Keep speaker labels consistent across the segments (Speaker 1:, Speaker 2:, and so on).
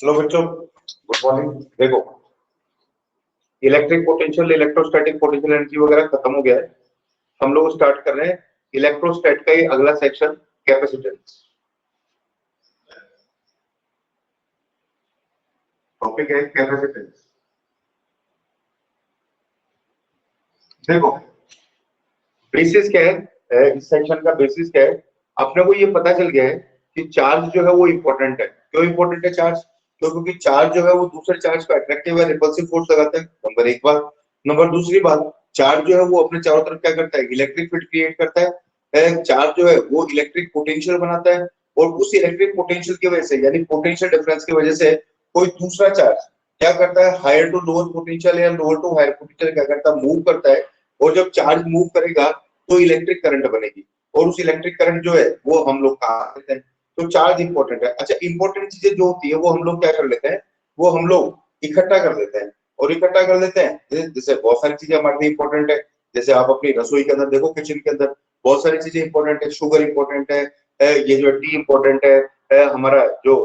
Speaker 1: चलो बच्चों, good morning. देखो, electric potential, electrostatic potential energy वगैरह खत्म हो गया है। हम लोग स्टार्ट कर रहे हैं इलेक्ट्रोस्टैट का ही अगला सेक्शन, कैपेसिटेंस। टॉपिक है कैपेसिटेंस। देखो, बेसिस क्या है इस सेक्शन का? बेसिस क्या है? अपने को ये पता चल गया है कि चार्ज जो है वो इंपॉर्टेंट है। क्यों इंपॉर्टेंट है चार्ज? क्योंकि चार्ज जो है वो दूसरे चार्ज को अट्रैक्टिव या रिपल्सिव फोर्स लगाता है, नंबर एक बात। नंबर दूसरी बात, चार्ज जो है वो अपने चारों तरफ क्या करता है? इलेक्ट्रिक फील्ड क्रिएट करता है। चार्ज जो है वो इलेक्ट्रिक पोटेंशियल बनाता है, और उस इलेक्ट्रिक पोटेंशियल की वजह से, यानी पोटेंशियल डिफरेंस की वजह से, कोई दूसरा चार्ज क्या करता है? हायर टू लोअर पोटेंशियल या लोअर टू हायर पोटेंशियल क्या करता है? मूव करता है। और जब चार्ज मूव करेगा तो इलेक्ट्रिक करंट बनेगी, और उस इलेक्ट्रिक करंट जो है वो हम लोग कहा देते हैं। तो चार्ज इंपॉर्टेंट है। अच्छा, इंपॉर्टेंट चीजें जो होती है वो हम लोग क्या कर लेते हैं? वो हम लोग इकट्ठा कर देते हैं, और इकट्ठा कर देते हैं। जैसे बहुत सारी चीजें हमारे लिए इंपॉर्टेंट है। जैसे आप अपनी रसोई के अंदर देखो, किचन के अंदर बहुत सारी चीजें इंपॉर्टेंट है। शुगर इंपॉर्टेंट है, ये जो टी इंपॉर्टेंट है, हमारा जो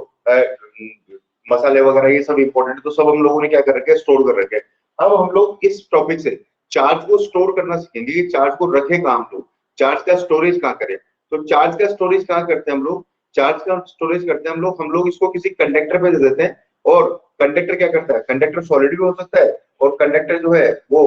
Speaker 1: मसाले वगैरह ये सब इंपॉर्टेंट है। तो सब हम लोगों ने क्या कर रखे हैं? स्टोर कर रखे हैं। अब हम लोग इस टॉपिक से चार्ज को स्टोर करना सीखेंगे कि चार्ज को रखे कहाँ हम लोग, चार्ज का स्टोरेज कहाँ करें। तो चार्ज का स्टोरेज कहाँ करते हैं हम लोग? चार्ज का स्टोरेज करते हैं हम लोग इसको किसी कंडक्टर पे दे देते हैं। और कंडक्टर क्या करता है? कंडक्टर सॉलिड भी हो सकता है, और कंडक्टर जो है वो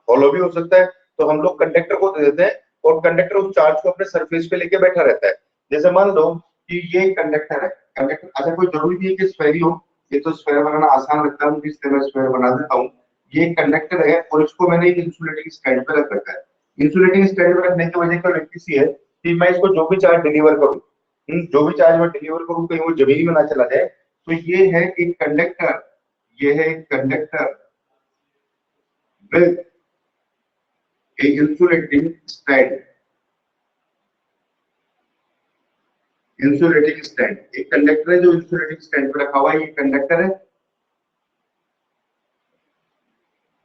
Speaker 1: हॉलो भी हो सकता है। तो हम लोग कंडक्टर को दे देते हैं, और कंडक्टर उस चार्ज को अपने सरफेस पे लेके बैठा रहता है। जैसे मान लो कि ये कंडक्टर है। कंडक्टर, अच्छा कोई जरूरी नहीं है कि स्फेयर ही हो, ये तो स्फेयर बनाना आसान लगता है मुझे, इसलिए मैं स्फेयर बना देता हूँ। ये कंडक्टर है, और इसको मैंने एक इंसुलेटिंग स्टैंड पे रख रखा है। इंसुलेटिंग स्टैंड पे रखने की वजह क्या सी है कि मैं इसको जो भी चार्ज डिलीवर करूँ, जो भी चार्ज मैं डिलीवर करूँ, कहीं वो जमीन में ना चला जाए। तो ये है एक कंडक्टर, ये है एक conductor with A insulating stand. Insulating stand, एक कंडक्टर है जो इंसुलेटिंग स्टैंड पे रखा हुआ है। ये कंडक्टर है,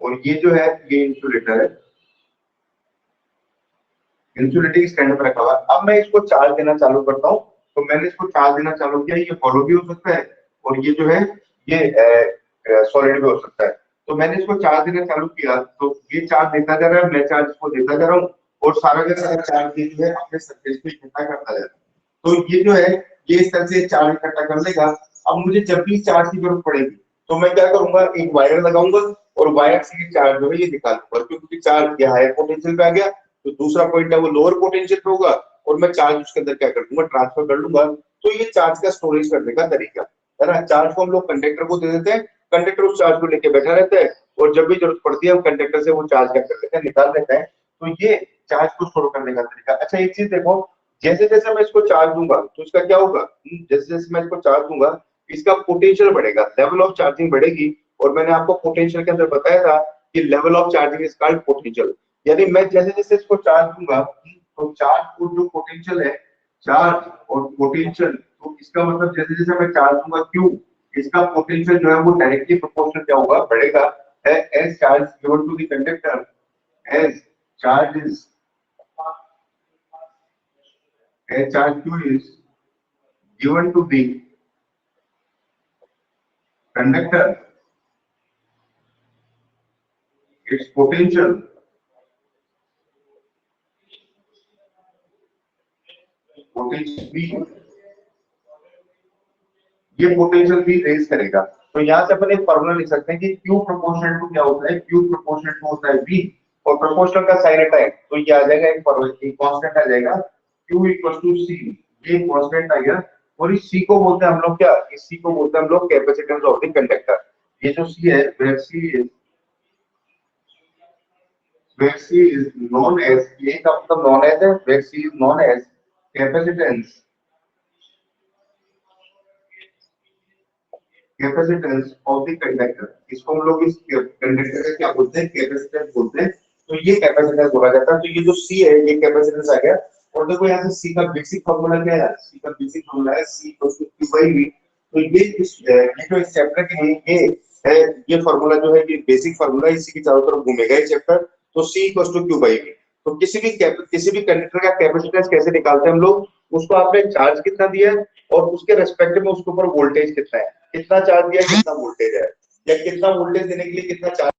Speaker 1: और ये जो है ये इंसुलेटर है, इंसुलेटिंग स्टैंड पर रखा हुआ है। अब मैं इसको चार्ज देना चालू करता हूँ। तो मैंने इसको चार्ज देना चालू किया, ये हॉलो भी हो सकता है, और ये जो है ये सॉलिड भी हो सकता है। तो मैंने इसको चार्ज देना चालू किया, तो ये चार्ज देता जा रहा है, मैं चार्ज इसको देता जा रहा हूँ, और सारा का सारा चार्ज ये जो है अपने सरफेस पे इकट्ठा करता जा रहा है। तो ये जो है ये इस तरह से चार्ज इकट्ठा कर लेगा। अब मुझे जब भी चार्ज की जरूरत पड़ेगी तो मैं क्या करूंगा? एक वायर लगाऊंगा, और वायर से ये चार्ज जो है ये निकालूंगा, क्योंकि चार्ज ये हायर पोटेंशियल पे आ गया। तो दूसरा पॉइंट है वो लोअर पोटेंशियल पे होगा, और मैं चार्ज उसके अंदर क्या कर दूंगा? ट्रांसफर कर लूंगा। तो ये चार्ज का स्टोरेज करने का तरीका है ना। चार्ज को हम लोग कंडक्टर को दे देते हैं, कंडक्टर उस चार्ज को लेके बैठा रहता है, और जब भी जरूरत पड़ती है हम कंडक्टर से वो चार्ज क्या कर लेते हैं? निकाल लेते हैं। तो ये चार्ज को स्टोर करने का तरीका। अच्छा, एक चीज देखो, जैसे जैसे मैं इसको चार्ज दूंगा तो इसका क्या होगा? जैसे जैसे मैं इसको चार्ज दूंगा इसका पोटेंशियल बढ़ेगा, लेवल ऑफ चार्जिंग बढ़ेगी। और मैंने आपको पोटेंशियल के अंदर बताया था कि level of charging is called potential. यानी मैं जैसे जैसे इसको चार्ज दूंगा तो चार्ज को जो पोटेंशियल है, चार्ज और पोटेंशियल, तो इसका मतलब जैसे जैसे मैं चार्ज दूंगा क्यू, इसका पोटेंशियल जो है वो डायरेक्टली प्रोपोर्शनल क्या होगा? बढ़ेगा। As charge given to the conductor, as charge is as charge q is given to the conductor, its potential V, ये पोटेंशियल भी रेज करेगा। तो यहाँ से अपन एक फॉर्मूला लिख सकते हैं कि Q प्रोपोर्शनल टू क्या होता है? Q प्रोपोर्शनल टू होता है V, और प्रोपोर्शनल का साइन है, तो ये आ जाएगा एक कांस्टेंट आ जाएगा, Q इक्वल टू C। ये कांस्टेंट आ गया, और इस C को बोलते हैं हम लोग क्या? इस C को बोलते हैं हम लोग कैपेसिटेंस ऑफ द कंडक्टर। ये जो C है, where C is known as, ये का मतलब known as है, where C is known as capacitance, capacitance of the conductor. इसको हम लोग इस कंडक्टर का क्या बोलते हैं? कैपेसिटेंस बोलते हैं। तो ये कैपेसिटेंस बोला जाता है। तो ये जो C है ये कैपेसिटेंस आ गया। और देखो यहाँ से C का बेसिक फार्मूला क्या है? C का बेसिक फार्मूला है C = Q/V। तो ये जो इस चैप्टर के लिए ये है, ये फार्मूला जो है ये बेसिक फार्मूला, इसी के चारों तरफ घूमेगा ये चैप्टर। तो C = Q/V। तो किसी भी कंडक्टर का कैपेसिटेंस कैसे निकालते हैं हम लोग? उसको आपने चार्ज कितना दिया है, और उसके रेस्पेक्ट में उसके ऊपर वोल्टेज कितना है। कितना चार्ज दिया कितना वोल्टेज है, या कितना वोल्टेज देने के लिए कितना चार्ज।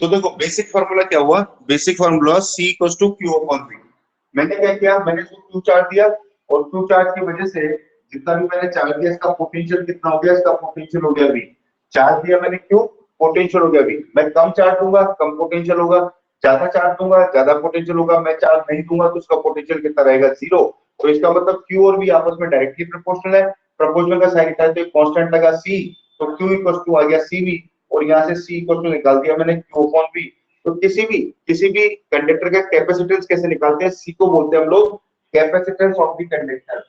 Speaker 1: तो देखो बेसिक फार्मूला क्या हुआ, basic formula C equals to Q upon V। मैंने क्या किया, मैंने इसको Q चार्ज दिया और Q चार्ज की वजह से जितना भी मैंने चार्ज दिया इसका पोटेंशियल कितना हो गया, इसका पोटेंशियल हो गया V। चार्ज दिया मैंने Q, पोटेंशियल हो गया V। मैं कम चार्ज दूंगा कम पोटेंशियल होगा, ज्यादा चार्ज दूंगा ज्यादा पोटेंशियल होगा, मैं चार्ज नहीं दूंगा तो उसका पोटेंशियल कितना रहेगा, 0। तो इसका मतलब Q और V आपस में डायरेक्टली प्रोपोर्शनल है। प्रोपोर्शनल का साइन है तो एक कांस्टेंट लगा C, तो Q इक्वल्स टू आ गया CV, और यहाँ से C इक्वल टू निकाल दिया मैंने Q अपॉन V। तो किसी भी कंडक्टर का कैपेसिटेंस कैसे निकालते हैं, C को बोलते हैं हम लोग कैपेसिटेंस ऑफ द कंडक्टर।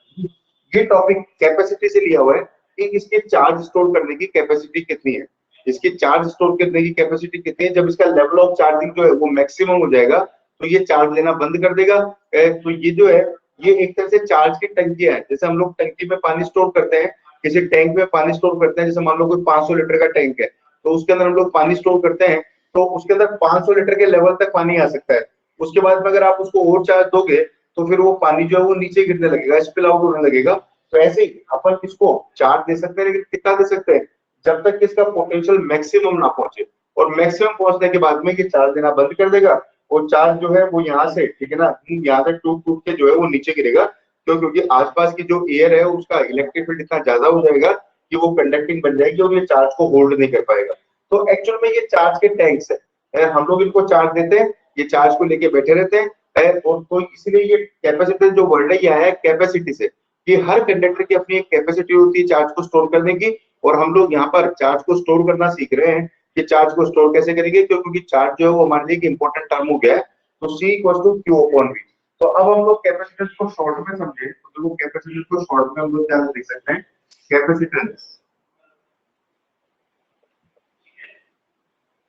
Speaker 1: ये टॉपिक कैपेसिटी से लिया हुआ है कि इसके चार्ज स्टोर करने की कैपेसिटी कितनी है, इसकी चार्ज स्टोर करने की कैपेसिटी कितनी है। जब इसका लेवल ऑफ चार्जिंग जो है वो मैक्सिमम हो जाएगा तो ये चार्ज लेना बंद कर देगा। तो ये जो है ये एक तरह से चार्ज की टंकी है, जैसे हम लोग टंकी में पानी स्टोर करते हैं, किसी टैंक में पानी स्टोर करते हैं, जैसे मान लो कोई 500 लीटर का टैंक है तो उसके अंदर हम लोग पानी स्टोर करते हैं, तो उसके अंदर 500 लीटर के लेवल तक पानी आ सकता है। उसके बाद में अगर आप उसको और चार्ज दोगे तो फिर वो पानी जो है वो नीचे गिरने लगेगा, स्पिल आउट होने लगेगा। तो ऐसे ही अपन इसको चार्ज दे सकते हैं, लेकिन कितना दे सकते हैं, जब तक कि इसका पोटेंशियल मैक्सिमम ना पहुंचे, और मैक्सिमम पहुंचने के बाद में ये चार्ज देना बंद कर देगा, और चार्ज जो है वो यहाँ से, ठीक है ना, यहाँ से टूट टूट के जो है वो नीचे गिरेगा। क्योंकि आसपास की जो एयर है उसका इलेक्ट्रिक फील्ड इतना ज्यादा हो जाएगा कि वो कंडक्टिंग बन जाएगी और ये चार्ज को होल्ड नहीं कर पाएगा। तो एक्चुअल में ये चार्ज के टैंक्स है, हम लोग इनको चार्ज देते हैं, ये चार्ज को लेके बैठे रहते हैं। और तो इसलिए ये कैपेसिटेंस जो वर्ड है ये आया है कैपेसिटी से, कि हर कंडक्टर की अपनी एक कैपेसिटी होती है चार्ज को स्टोर करने की, और हम लोग यहाँ पर चार्ज को स्टोर करना सीख रहे हैं कि चार्ज को स्टोर कैसे करेंगे, क्योंकि चार्ज जो है वो हमारे लिए एक इंपॉर्टेंट टर्म हो गया है। तो C equal to Q upon V। तो अब हम लोग कैपेसिटेंस को शॉर्ट में समझे, तो देखो कैपेसिटेंस को शॉर्ट में हम लोग क्या लिख सकते हैं, कैपेसिटेंस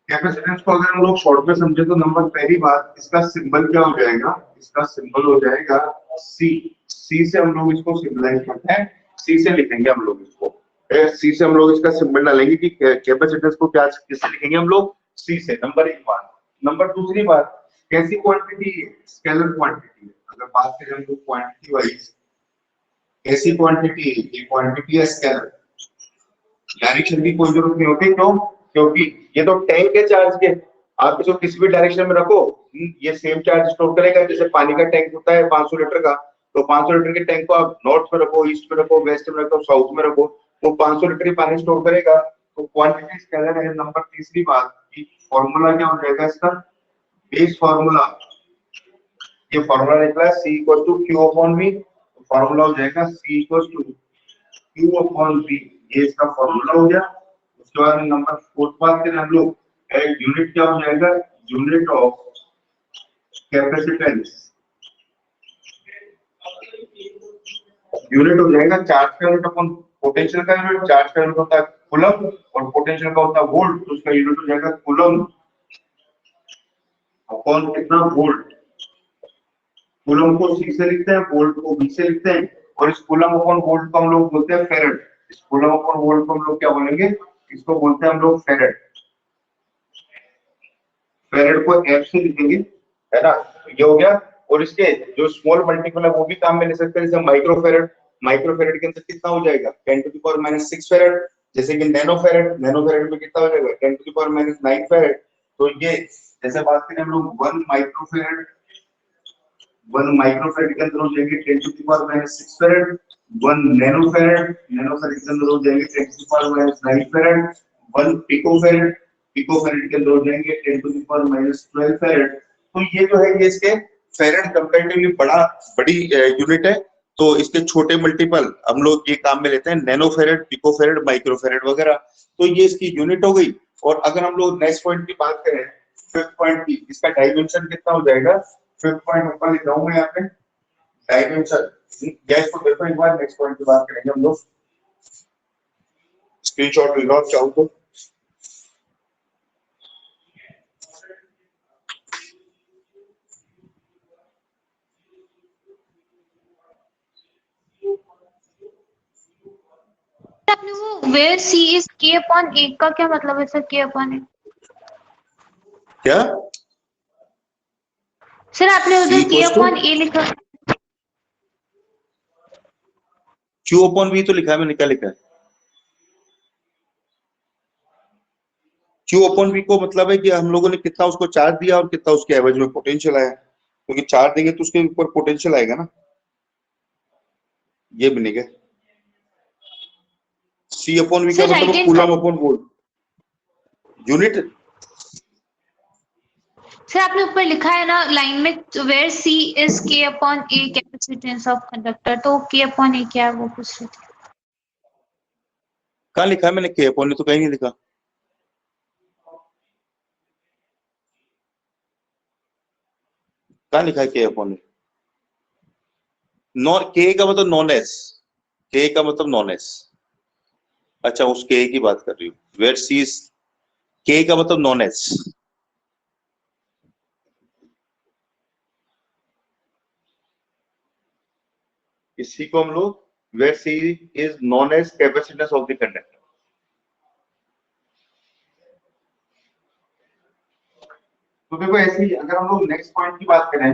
Speaker 1: कैपेसिटेंस को अगर हम लोग शॉर्ट में समझे तो नंबर पहली बात इसका सिंबल क्या हो जाएगा, इसका सिंबल हो जाएगा C। C से हम लोग इसको सिंबलाइज करते हैं, C से लिखेंगे हम लोग इसको, C से हम लोग इसका सिंबल डालेंगे कि कैपेसिटेंस को क्या किससे लिखेंगे हम लोग, C से। नंबर एक बात। नंबर दूसरी बात, कैसी क्वांटिटी है, स्केलर क्वांटिटी है। अगर बात करें हम लोग क्वांटिटी वाइज, कैसी क्वांटिटी है, ये क्वांटिटी है स्केलर, डायरेक्शन की कोई जरूरत नहीं होती। क्यों, क्योंकि ये तो टैंक है चार्ज के, आप इसको किसी भी डायरेक्शन में रखो ये सेम चार्ज स्टोर करेगा। जैसे पानी का टैंक होता है 500 लीटर का, तो 500 लीटर के टैंक को आप नॉर्थ में रखो, ईस्ट में रखो, वेस्ट में रखो, साउथ में रखो, वो 500 लीटर ही पानी स्टोर करेगा। तो क्वांटिटी स्केलर है। नंबर तीसरी बात की फॉर्मूला क्या हो जाएगा इसका, बेस फॉर्मूला, ये फॉर्मूला निकला है C equal to Q upon V। Formula हो जाएगा C equal to Q upon V, ये इसका फॉर्मूला हो गया। उसके बाद नंबर फोर्थ बात करें हम लोग, यूनिट क्या हो जाएगा, यूनिट ऑफ कैपेसिटेंस, यूनिट हो जाएगा चार्ज का यूनिट अपॉन पोटेंशियल का यूनिट। चार्ज का यूनिट होता है कूलम और पोटेंशियल का होता है वोल्ट, तो उसका यूनिट हो जाएगा कूलम अपॉन कितना, वोल्ट। कूलम को C से लिखते हैं, वोल्ट को V से लिखते हैं, और इस कूलम अपॉन वोल्ट को हम लोग बोलते हैं फेरेड। इस कूलम अपॉन वोल्ट को हम लोग क्या बोलेंगे, इसको बोलते हैं हम लोग फेरेड। फेरेड को F से लिखेंगे, है ना, तो ये हो गया। और इसके जो स्मॉल मल्टीपल है वो भी काम में ले सकते हैं, जैसे माइक्रोफेरेड। माइक्रोफेरेड के अंदर कितना हो जाएगा 10 टू द पावर -6 फेरेड। जैसे कि नैनोफेरेड, नैनोफेरेड में कितना हो जाएगा 10 टू द पावर -9 फेरेड। तो ये जैसे बात करें हम लोग 1 माइक्रोफेरेड, 1 माइक्रोफेरेड के अंदर हो जाएंगे 10 to the power -6 farad. 1 nanofarad, nanofarad के अंदर हो जाएंगे 10 to the power -9 farad. 1 picofarad, picofarad के अंदर हो जाएंगे 10 टू द पावर -12 फेरेड। तो ये जो है ये इसके फेरेड कंपैरेटिवली बड़ी यूनिट है। तो इसके छोटे मल्टीपल हम लोग ये काम में लेते हैं, नैनोफेरेड, पिकोफेरेड, माइक्रोफेरेड वगैरह। तो ये इसकी यूनिट हो गई। और अगर हम लोग नेक्स्ट पॉइंट की बात करें, फिफ्थ पॉइंट की, इसका डायमेंशन कितना हो जाएगा, फिफ्थ पॉइंट ऊपर लिख रहा हूं मैं यहाँ पे, डायमेंशन। गैस को देखो एक बार, नेक्स्ट पॉइंट की बात करेंगे हम लोग। स्क्रीनशॉट ले लो आप चाहो तो।
Speaker 2: आपने वो वेयर सी इज के अपॉन ए का क्या मतलब है सर? के अपॉन ए
Speaker 1: क्या
Speaker 2: सर आपने
Speaker 1: C
Speaker 2: उधर के
Speaker 1: equals to
Speaker 2: अपॉन ए लिखा।
Speaker 1: Q अपॉन V तो लिखा है मैंने, क्या लिखा है? Q अपॉन V को मतलब है कि हम लोगों ने कितना उसको चार्ज दिया और कितना उसके एवरेज में पोटेंशियल आया, क्योंकि चार्ज देंगे तो उसके ऊपर पोटेंशियल आएगा ना, ये बनेगा। C अपॉन V का
Speaker 2: सर राइट
Speaker 1: मतलब
Speaker 2: hand
Speaker 1: coulomb upon volt unit.
Speaker 2: Sir आपने ऊपर लिखा है ना लाइन में, वेयर सी इज के upon A capacitance of conductor, तो के अपॉन ए क्या है वो पूछ रही थी।
Speaker 1: कहाँ लिखा है मैंने K अपॉन, ने तो कहीं नहीं लिखा। कहाँ लिखा है K अपॉन? नॉन K का मतलब नॉन एस, K का मतलब नॉन एस। अच्छा उस K की बात कर रही हूँ, वेयर सी इज, K का मतलब नॉन एस। इसी को हम लोग where C is known as capacitance of the conductor. तो देखो ऐसे ही अगर हम लोग नेक्स्ट पॉइंट की बात करें,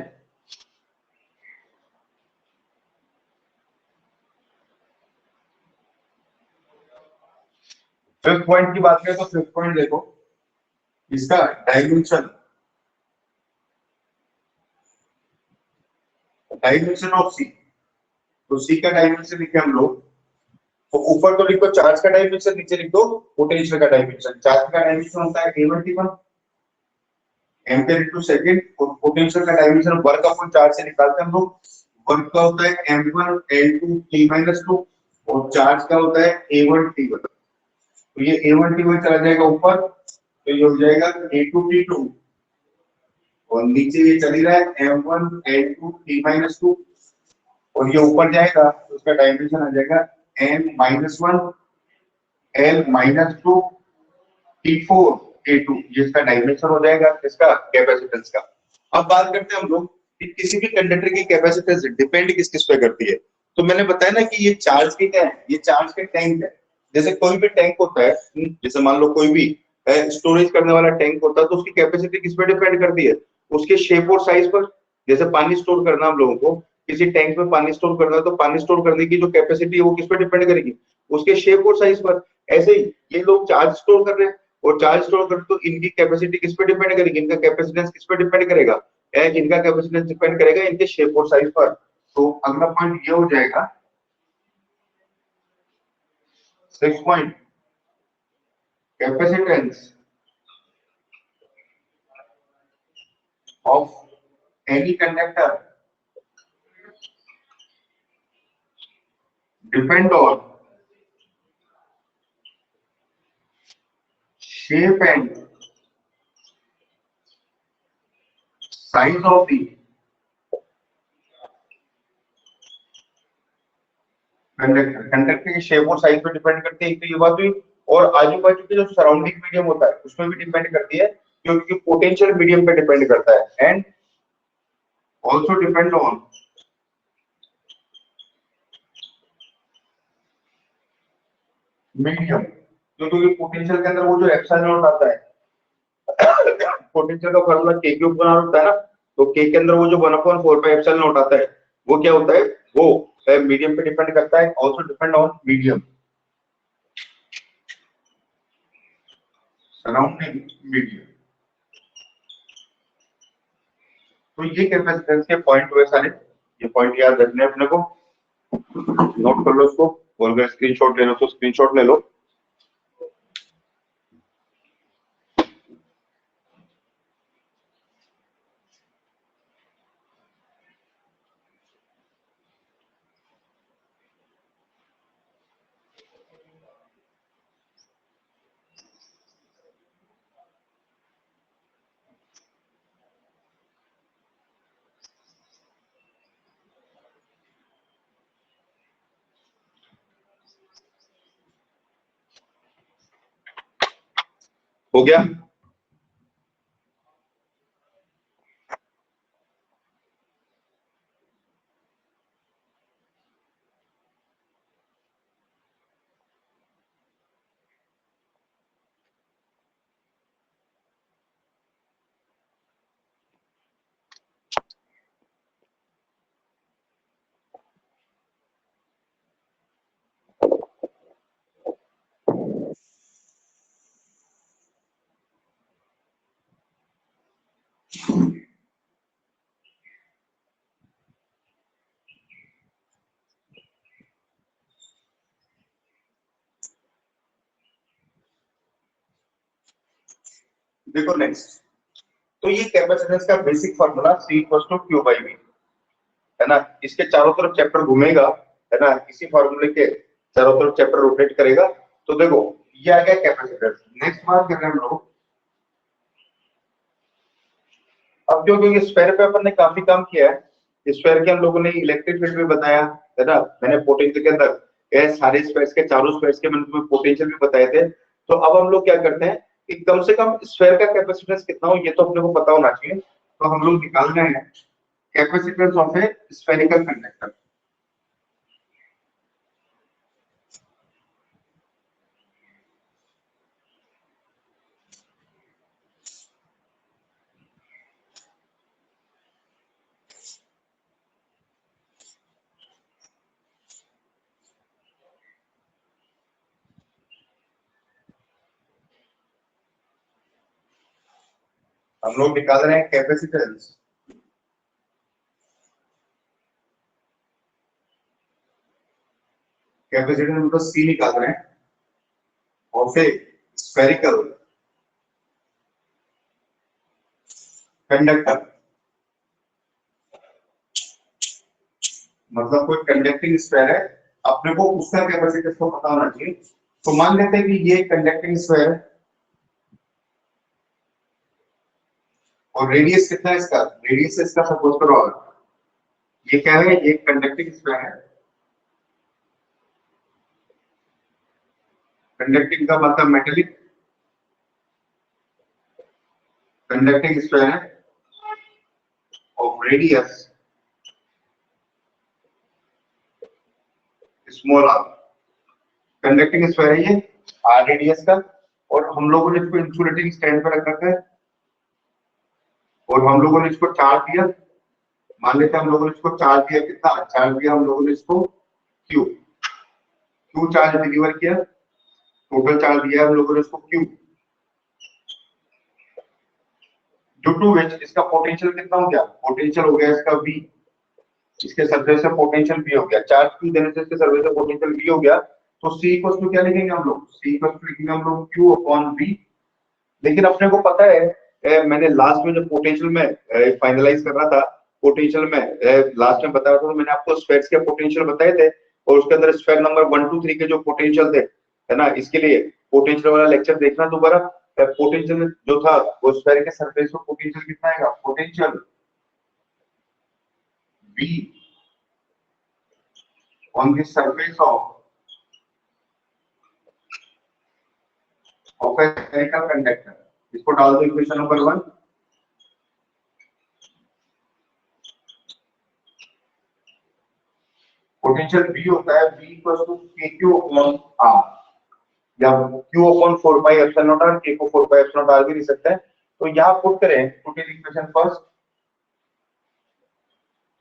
Speaker 1: फिफ्थ पॉइंट की बात करें तो फिफ्थ पॉइंट देखो, इसका डायमेंशन, डायमेंशन ऑफ सी। तो सी का डायमेंशन लिखे हम लोग, तो ऊपर तो लिखो चार्ज का डायमेंशन, नीचे लिख दो पोटेंशियल का डायमेंशन। चार्ज का डायमेंशन होता है A1T1 एम्पीयर इनटू सेकंड, और पोटेंशियल का डायमेंशन वर्क अपॉन चार्ज से निकालते हैं हम लोग। वर्क का होता है M1 L2 T-2 और चार्ज का होता है A1T1। तो ये A1T1 चला जाएगा ऊपर, तो ये हो जाएगा A2T2, और नीचे ये चली रहा है M1 L2 T-2, और ये ऊपर जाएगा तो उसका डायमेंशन आ जाएगा N-1 L-2 T4 T2, जिसका डायमेंशन हो जाएगा इसका कैपेसिटेंस का। अब बात करते हैं हम लोग कि किसी भी कंडक्टर की कैपेसिटेंस डिपेंड किस किस पे करती है। तो मैंने बताया ना कि ये चार्ज के क्या है, ये चार्ज के टैंक है। जैसे कोई भी टैंक होता है, जैसे मान लो कोई भी स्टोरेज करने वाला टैंक होता है, तो उसकी कैपेसिटी किस पे डिपेंड करती है? उसके शेप और साइज पर। जैसे पानी स्टोर करना हम लोगों को, किसी टैंक में पानी स्टोर करना है, तो पानी स्टोर करने की जो कैपेसिटी है वो किस पे डिपेंड करेगी? उसके शेप और साइज पर। ऐसे ही ये लोग चार्ज स्टोर कर रहे हैं, और चार्ज स्टोर कर, तो इनकी कैपेसिटी किस पे डिपेंड करेगी? इनका कैपेसिटेंस किस पे डिपेंड करेगा? इनका कैपेसिटेंस डिपेंड करेगा इनके शेप और साइज पर। तो अगला पॉइंट ये हो जाएगा 6 point, capacitance of any conductor depend on shape and size of the conductor. Conductor की शेप और साइज पे डिपेंड करती है, एक तो ये बात हुई, और आजू बाजू के जो सराउंडिंग मीडियम होता है उसमें भी डिपेंड करती है, क्योंकि पोटेंशियल मीडियम पे डिपेंड करता है। And also depend on medium, क्योंकि पोटेंशियल के अंदर वो जो एप्सिलॉन नॉट आता है, पोटेंशियल का फॉर्मूला के क्यूब बना होता है ना, तो के के अंदर वो जो 1/4 पाई एप्सिलॉन नॉट आता है, वो क्या होता है? वो मीडियम पे डिपेंड करता है, also depend on medium, surrounding medium. तो ये कैपेसिटेंस के पॉइंट हुए सारे, ये पॉइंट याद रखने हैं अपने को, नोट कर लो इसको, और अगर स्क्रीनशॉट लेना तो स्क्रीनशॉट ले लो। हो गया? देखो नेक्स्ट, तो ये कैपेसिटेंस का basic formula C = Q by V है ना। इसके चारों तरफ चैप्टर घूमेगा है ना, इसी फार्मूले के चारों तरफ चैप्टर रोटेट करेगा। तो देखो ये आ गया कैपेसिटेंस। नेक्स्ट बात कर रहे हैं हम लोग, अब क्योंकि स्फेयर पे अपन ने काफी काम किया है, स्फेयर के हम लोगों ने इलेक्ट्रिक फील्ड भी बताया है ना, मैंने पोटेंशियल के अंदर ये सारे स्फेयर्स के, चारों स्फेयर्स के मैंने तुम्हें पोटेंशियल भी बताए थे। तो अब हम लोग क्या करते हैं कि कम से कम स्फेयर का कैपेसिटेंस कितना हो ये तो अपने को पता होना चाहिए। तो हम लोग निकाल रहे हैं capacitance of A spherical conductor. हम लोग निकाल रहे हैं कैपेसिटेंस मतलब C निकाल रहे हैं और फिर स्फेरिकल कंडक्टर, मतलब कोई कंडक्टिंग स्फेयर है, अपने को उसका कैपेसिटेंस को पता होना चाहिए। तो मान लेते हैं कि ये कंडक्टिंग स्फेयर है और रेडियस कितना है इसका, रेडियस इसका सपोज करो ये क्या है, ये कंडक्टिंग स्फेयर है। कंडक्टिंग का मतलब मेटेलिक, कंडक्टिंग स्फेयर है of radius small r. Conducting sphere है ये आर रेडियस का, और हम लोगों ने इसको इंसुलेटिंग स्टैंड पर रख रखा है और हम लोगों ने इसको चार्ज दिया। मान लेते हैं हम लोगों ने इसको चार्ज दिया, कितना चार्ज दिया हम लोगों ने इसको, क्यू चार्ज डिलीवर किया, टोटल चार्ज दिया हम लोगों ने इसको क्यू, ड्यू टू व्हिच इसका पोटेंशियल कितना हो गया, पोटेंशियल हो गया इसका V, इसके सरफेस से पोटेंशियल V हो गया, चार्ज क्यू देने से इसके सरफेस से पोटेंशियल V हो गया। तो C = क्या लिखेंगे हम लोग, C = लिखेंगे हम लोग Q/V। लेकिन अपने को पता है मैंने लास्ट में जब पोटेंशियल में फाइनलाइज कर रहा था, पोटेंशियल में लास्ट में बताया था, तो मैंने आपको स्फेयर्स के पोटेंशियल बताए थे और उसके अंदर स्फेयर नंबर 1 2 3 के जो पोटेंशियल थे है ना, इसके लिए पोटेंशियल वाला लेक्चर देखना दोबारा। पोटेंशियल जो था वो स्फेयर के सरफेस पर पोटेंशियल कितना आएगा, potential V on the surface of a spherical conductor। इसको डाल दो इक्वेशन नंबर 1। पोटेंशियल V होता है V = KQ/R या Q/4πε0r, K को 4πε0r भी लिख सकते हैं। तो यहाँ पुट करें, पुट इन इक्वेशन फर्स्ट,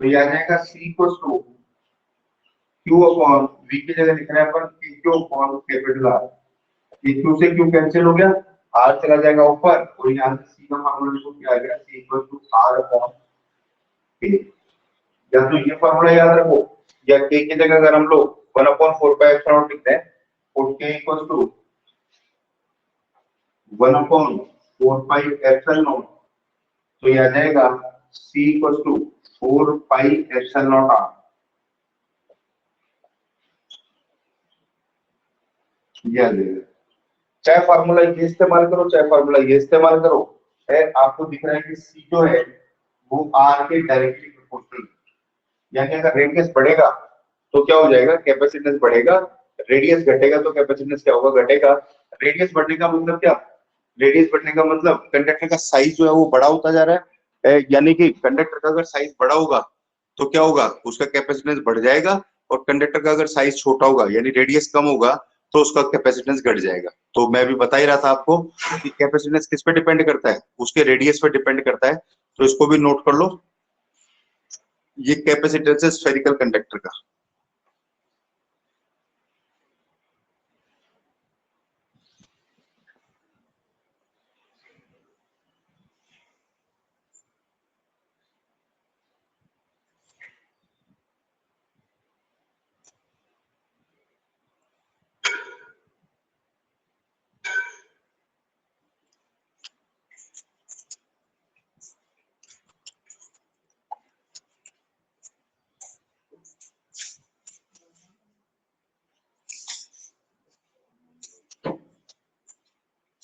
Speaker 1: तो ये आ जाएगा C = Q/V की जगह लिख रहे हैं अपन KQ/R। ये Q से Q कैंसिल हो गया, R चला जाएगा ऊपर और यहाँ से C का फार्मूला लिखो, क्या आ गया, C = R/K। या तो ये फार्मूला याद रखो, या K की जगह अगर हम लोग 1/4πε0 लिखते हैं, तो K = 1/4πε0, तो ये आ जाएगा C = 4πε0R। चाहे फार्मूला ये इस्तेमाल करो चाहे फार्मूला ये इस्तेमाल करो, है आपको दिख रहा है कि C जो है वो R के डायरेक्टली प्रोपोर्शनल, यानी अगर रेडियस बढ़ेगा तो क्या हो जाएगा, कैपेसिटेंस बढ़ेगा, रेडियस घटेगा तो कैपेसिटेंस क्या होगा, घटेगा। रेडियस बढ़ने का मतलब क्या, रेडियस बढ़ने का मतलब कंडक्टर का साइज जो है वो बड़ा होता जा रहा है, यानी कि कंडक्टर का अगर साइज बड़ा होगा तो क्या होगा, उसका कैपेसिटेंस बढ़ जाएगा, और कंडक्टर का अगर साइज छोटा होगा यानी रेडियस कम होगा तो उसका कैपेसिटेंस घट जाएगा। तो मैं भी बता ही रहा था आपको कि कैपेसिटेंस किस पे डिपेंड करता है, उसके रेडियस पे डिपेंड करता है। तो इसको भी नोट कर लो, ये कैपेसिटेंस है स्फेरिकल कंडक्टर का।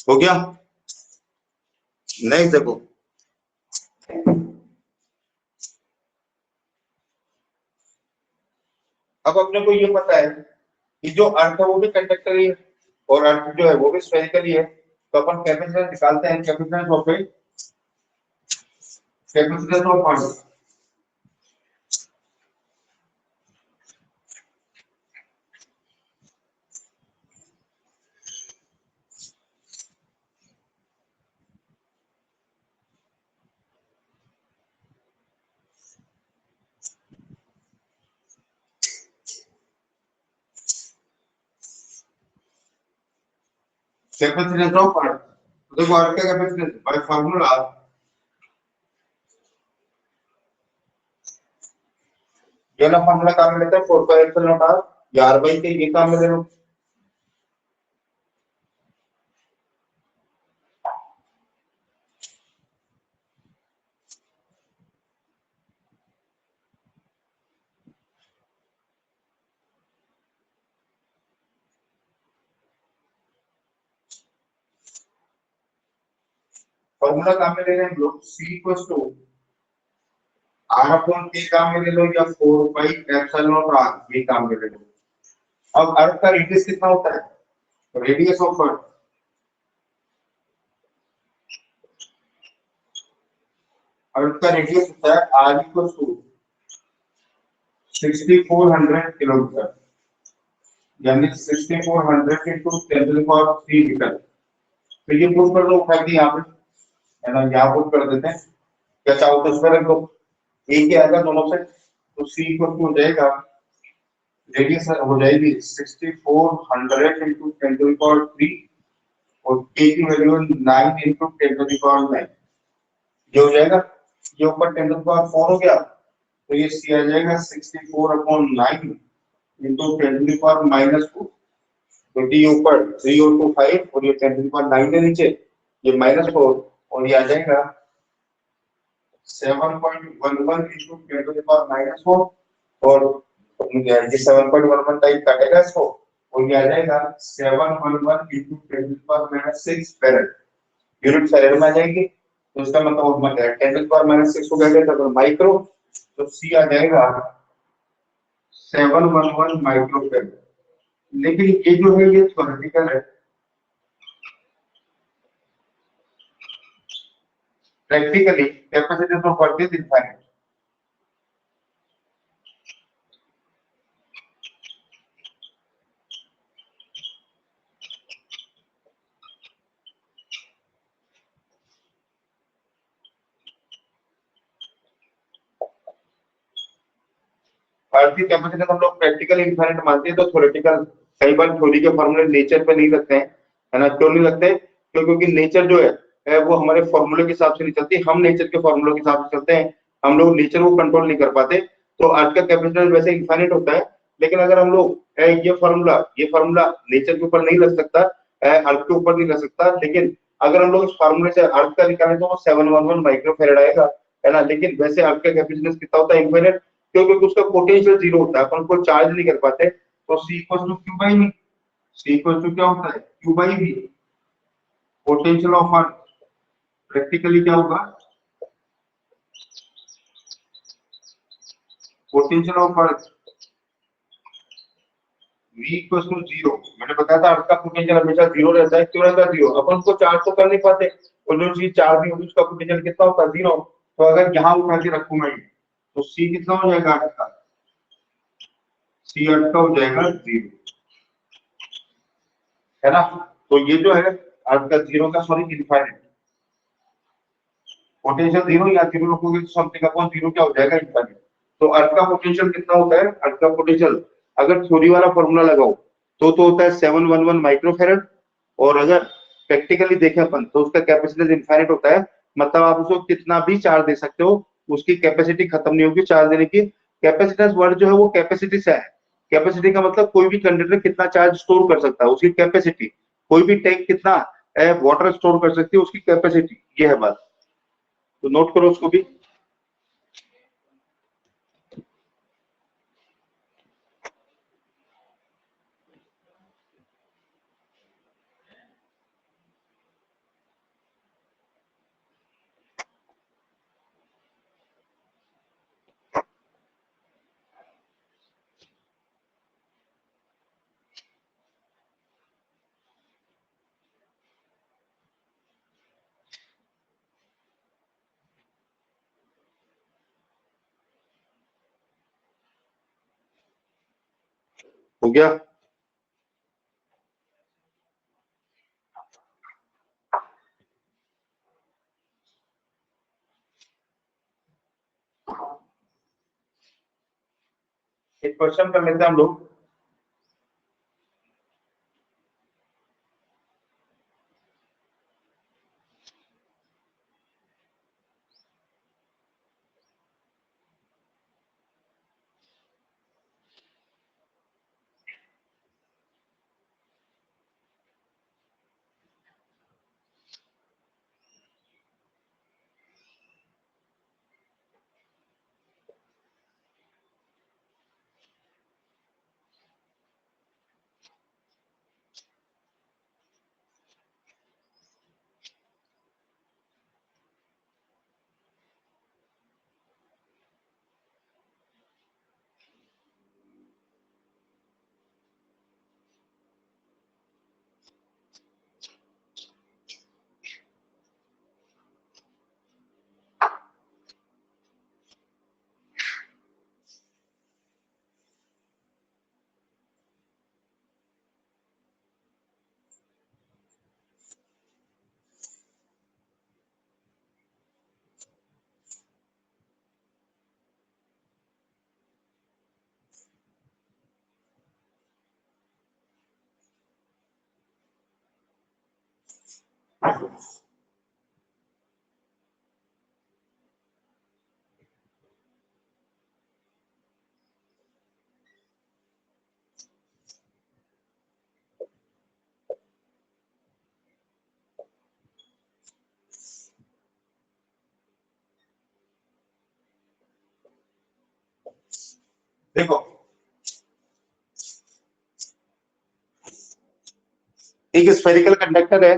Speaker 1: हो गया? नहीं देखो, अब अपने को ये पता है कि जो अर्थ है वो भी कंडक्टर ही है और अर्थ जो है वो भी स्फेरिकल ही है। तो अपन कैपेसिटेंस निकालते हैं, capacitance of earth. Capacitance of अर्थ, तो देखो अर्थ का कैपेसिटेंस बाय फार्मूला, ये ना फार्मूला काम में लेते हैं 4 पाई एप्सिलॉन नॉट आर, या आर बाई के, ये काम में ले लो। फॉर्मूला काम में ले रहे हैं हम लोग, सी इक्वल्स टू आर अपॉन के काम में ले लो, या 4 पाई एप्सिलॉन नॉट आर ये काम में ले लो। अब अर्थ का रेडियस कितना होता है, रेडियस ऑफ अर्थ, अर्थ का रेडियस होता है आर इक्वल्स टू 6400 किलोमीटर, यानी 6400 into 10 to the power 3 metre. तो ये पुट कर दो, उठा के यहाँ पे, है ना, यहाँ पुट कर देते हैं, या चाहो तो उसमें रख दो, एक ही आएगा दोनों से। तो सी इक्वल टू हो जाएगा, रेडियस हो जाएगी 6400 इंटू 10 टू द पावर 3, और के की value 9 into 10 to the power 9, ये हो जाएगा। ये ऊपर 10 टू द पावर 4 हो गया, तो ये सी आ जाएगा 64 upon 9 into 10 to the power -4। तो डी ऊपर 3 और 2 5, और ये 10 टू द पावर 9 है नीचे, ये -4, और ये आ जाएगा 7.11 इंटू 10 टू द पावर -4, और ये 7.11 टाइप काटेगा इसको, और ये आ जाएगा 711 into 10 to the power -6 farad, unit farad में आ जाएगी। तो इसका मतलब 10 टू द पावर -6 को क्या कहते हैं, माइक्रो। तो सी आ जाएगा 711 माइक्रो फेरेड। लेकिन ये जो है ये थ्योरेटिकल है, practically capacitance of earth is infinite. Earth की कैपेसिटेंस हम लोग प्रैक्टिकल इनफाइनाइट मानते हैं, तो थ्योरेटिकल कई बार थ्योरी के फॉर्मूले नेचर पे नहीं लगते हैं, है ना। क्यों नहीं लगते? क्योंकि नेचर जो है वो हमारे फॉर्मूले के हिसाब से नहीं चलती, हम नेचर के फॉर्मूले के हिसाब से चलते हैं, हम लोग नेचर को कंट्रोल नहीं कर पाते। तो अर्थ का कैपेसिटेंस वैसे इनफाइनाइट होता है, लेकिन अगर हम लोग ये फॉर्मूला नेचर के ऊपर नहीं लग सकता, अर्थ के ऊपर नहीं लग सकता, लेकिन अगर हम लोग इस फॉर्मूले से अर्थ का निकालें तो वो 711 माइक्रोफैराड आएगा, है ना। लेकिन वैसे अर्थ का कैपेसिटेंस कितना होता है, इनफाइनाइट, क्योंकि उसका पोटेंशियल जीरो होता है, अपन को चार्ज नहीं कर पाते। तो C equal to Q by V, C equal to क्या होता है, Q by V, potential of earth. Practically क्या होगा, potential of earth V equal to 0, मैंने बताया था अर्थ का पोटेंशियल हमेशा 0 रहता है। क्यों रहता है 0? अपन उसको चार्ज तो कर नहीं पाते, और जो चीज चार्ज नहीं होगी उसका पोटेंशियल कितना होता है? 0। तो अगर यहाँ उठा के रखूं मैं तो C कितना हो जाएगा अर्थ का? C अर्थ का हो जाएगा 0, है ना। तो ये जो है अर्थ का 0 का सॉरी इनफाइनाइट पोटेंशियल 0 या 0 रखोगे तो समथिंग अपॉन 0 क्या हो जाएगा? इनफाइनाइट। तो अर्थ का पोटेंशियल कितना होता है? अर्थ का पोटेंशियल अगर थ्योरी वाला फॉर्मूला लगाओ तो होता है 711 माइक्रोफैरड, और अगर प्रैक्टिकली देखें अपन तो उसका कैपेसिटेंस इनफाइनाइट होता है। मतलब आप उसको कितना भी चार्ज दे सकते हो, उसकी कैपेसिटी खत्म नहीं होगी चार्ज देने की। कैपेसिटेंस वर्ड जो है वो कैपेसिटी से है। कैपेसिटी का मतलब कोई भी कंडक्टर कितना चार्ज स्टोर कर सकता है, उसकी कैपेसिटी। कोई भी टैंक कितना वाटर स्टोर कर सकती है, उसकी कैपेसिटी। ये है बात, तो नोट करो उसको भी। हो गया? एक क्वेश्चन कर लेते हैं हम लोग। देखो, एक स्फेरिकल कंडक्टर है,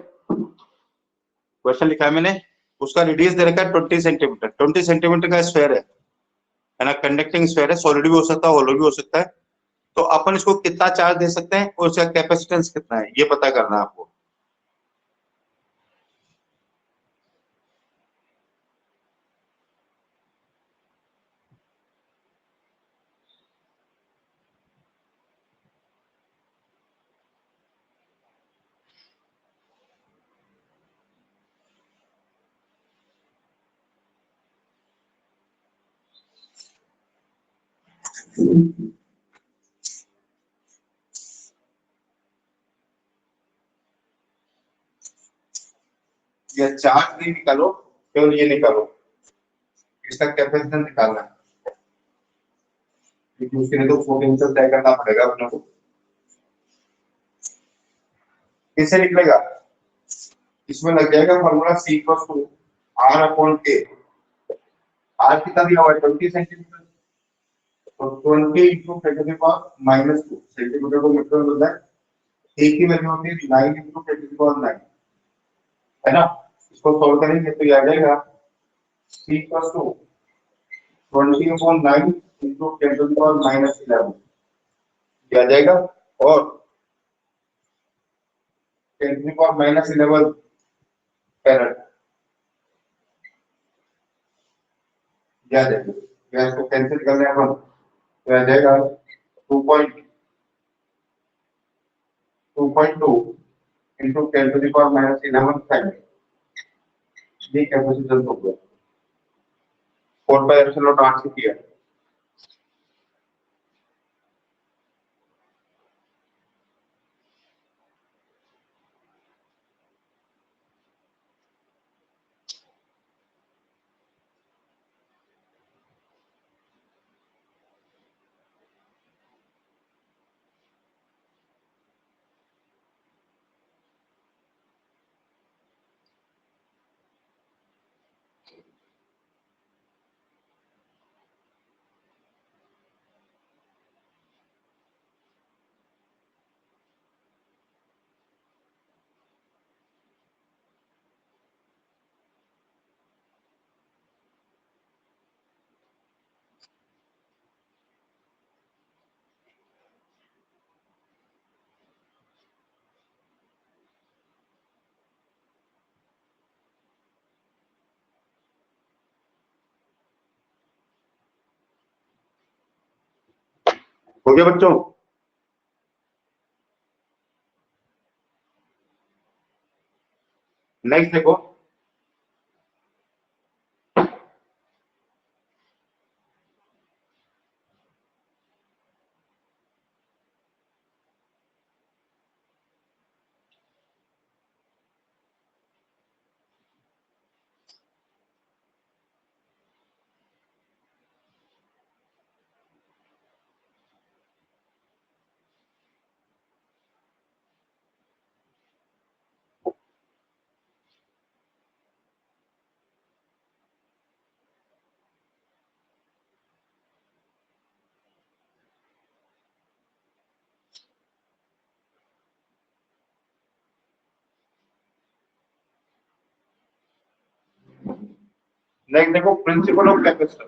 Speaker 1: क्वेश्चन लिखा है मैंने, उसका रेडियस दे रखा है 20 सेंटीमीटर। 20 सेंटीमीटर का स्फेयर है ना, कंडक्टिंग स्फेयर है, सॉलिड भी हो सकता है, होलो भी हो सकता है। तो अपन इसको कितना चार्ज दे सकते हैं और उसका कैपेसिटेंस कितना है, ये पता करना है आपको। या चार्ज नहीं निकालो, केवल ये निकालो, इसका कैपेसिटेंस निकालना है, क्योंकि उसके लिए तो पोटेंशियल तय करना पड़ेगा अपने को। कैसे निकलेगा? इसमें लग जाएगा formula C equals to R upon K। R कितना दिया हुआ है? 20 सेंटीमीटर। तो 20 into 10 to the power -2 centimetre को मीटर में बदलना है। A की वैल्यू होती है 9 इंटू 10 टू द पावर 9, है ना। इसको सॉल्व करेंगे तो ये आ जाएगा C equals to 20 upon 9 into 10 to the power -11, ये आ जाएगा। और 10⁻11 फैराड। याद है, गैस को कैंसिल कर रहे हैं अपन, तो आ जाएगा 2.2 into 10⁻11 फैराड। ये कैपेसिटेंस हो गया 4πε0 से किया। हो गया बच्चों? नेक्स्ट देखो, प्रिंसिपल ऑफ कैपेसिटर।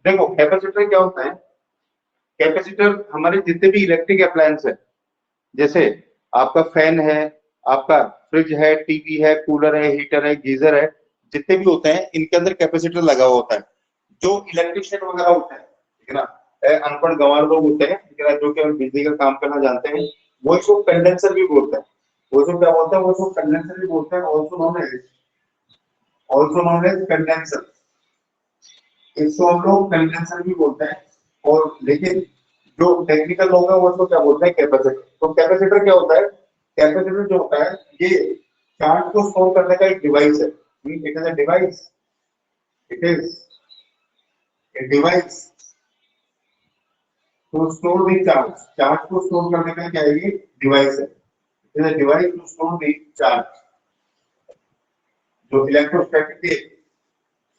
Speaker 1: देखो कैपेसिटर क्या होता है? कैपेसिटर हमारे जितने भी इलेक्ट्रिक अप्लायंस है, जैसे आपका फैन है, आपका फ्रिज है, टीवी है, कूलर है, हीटर है, गीजर है, जितने भी होते हैं इनके अंदर कैपेसिटर लगा हुआ होता है। जो इलेक्ट्रिशियन वगैरह होते हैं, ठीक है ना, अनपढ़ गंवार लोग होते हैं, ठीक है ना, जो केवल बिजली का काम करना जानते हैं, वो इसको कंडेंसर भी बोलते हैं। वो जो क्या बोलते हैं, वो इसको कंडेंसर भी बोलते हैं, ऑल्सो नोन एज कंडेंसर। इसको हम लोग कंडेंसर भी बोलते हैं। और लेकिन जो टेक्निकल लोग हैं वो इसको क्या बोलते हैं? कैपेसिटर। तो कैपेसिटर क्या होता है? कैपेसिटर जो होता है ये चार्ज को स्टोर करने का एक डिवाइस है। It is a device, it is a device to store the charge. Charge को स्टोर करने का क्या है? ये डिवाइस है। It is a device to store the charge. जो electrostatic